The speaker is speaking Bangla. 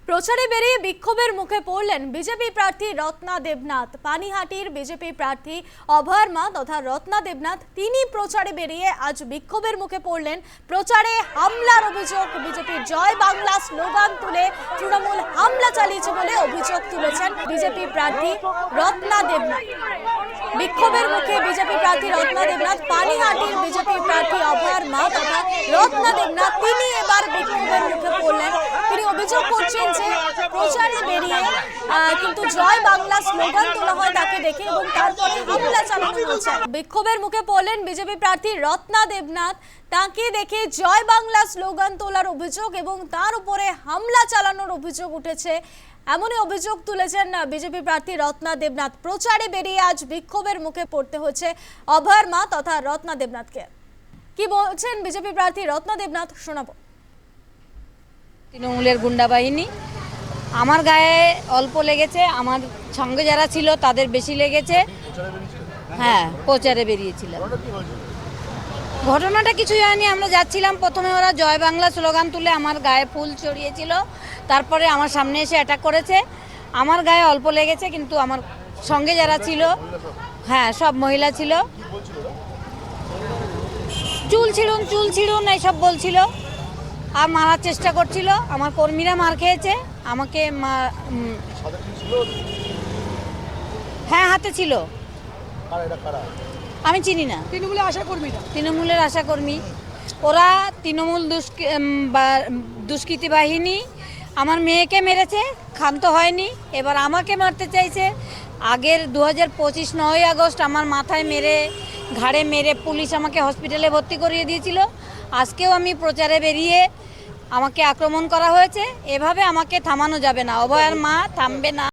প্রচারে বেরিয়ে বিক্ষোভের মুখে পড়লেন বিজেপি প্রার্থী রত্না দেবনাথ। পানিহাটির বিজেপি প্রার্থী অভয়ার মা তথা রত্না দেবনাথ তিনি প্রচারে বেরিয়ে আজ বিক্ষোভের মুখে পড়লেন। প্রচারে হামলার অভিযোগ, বিজেপির জয় বাংলা স্লোগান তুলে তৃণমূল হামলা চালিয়েছে বলে অভিযোগ তুলেছেন বিজেপি প্রার্থী রত্না দেবনাথ। বিক্ষোভের মুখে বিজেপি প্রার্থী রত্না দেবনাথ, পানিহাটির বিজেপি প্রার্থী অভয়ার মা তথা রত্না দেবনাথ তিনি এবার বিক্ষোভের মুখে পড়লেন। তিনি অভিযোগ করছেন যে প্রচারে বেরিয়ে কিন্তু জয় বাংলা স্লোগান তোলা হয় তাকে দেখে এবং তারপরে হামলা চালানো হয়েছে। বিক্ষোভের মুখে পড়লেন বিজেপি প্রার্থী রত্না দেবনাথ, তাকে দেখে জয় বাংলা স্লোগান তোলার অভিযোগ এবং তার উপরে হামলা চালানোর অভিযোগ উঠেছে। এমনই অভিযোগ তুলেছেন বিজেপি প্রার্থী রত্না দেবনাথ। প্রচারে বেরিয়ে আজ বিক্ষোভের মুখে পড়তে হচ্ছে অভয়ার মা তথা রত্না দেবনাথকে। কি বলছেন বিজেপি প্রার্থী রত্না দেবনাথ শোনাবো। তৃণমূলের গুন্ডা বাহিনী আমার গায়ে অল্প লেগেছে, আমার সঙ্গে যারা ছিল তাদের বেশি লেগেছে। হ্যাঁ, প্রচারে বেরিয়েছিলাম। ঘটনাটা কিছুই হয়নি, আমরা যাচ্ছিলাম, প্রথমে ওরা জয় বাংলা স্লোগান তুলে আমার গায়ে ফুল চড়িয়েছিল, তারপরে আমার সামনে এসে অ্যাটাক করেছে। আমার গায়ে অল্প লেগেছে, কিন্তু আমার সঙ্গে যারা ছিল, হ্যাঁ সব মহিলা ছিল, চুল ছিঁড়ুন এইসব বলছিল আর মারার চেষ্টা করছিল। আমার কর্মীরা মার খেয়েছে, আমাকে হ্যাঁ হাতে ছিল, আমি চিনি না। তৃণমূলের আশাকর্মী, ওরা তৃণমূল দুষ্কৃতী বাহিনী আমার মেয়েকে মেরেছে, ক্ষান্ত হয়নি, এবার আমাকে মারতে চাইছে। আগের 2025 9ই আগস্ট আমার মাথায় মেরে, ঘাড়ে মেরে পুলিশ আমাকে হসপিটালে ভর্তি করিয়ে দিয়েছিল। আজকেও আমি প্রচারে বেরিয়ে আমাকে আক্রমণ করা হয়েছে। এভাবে আমাকে থামানো যাবে না, অভয়ার মা থামবে না।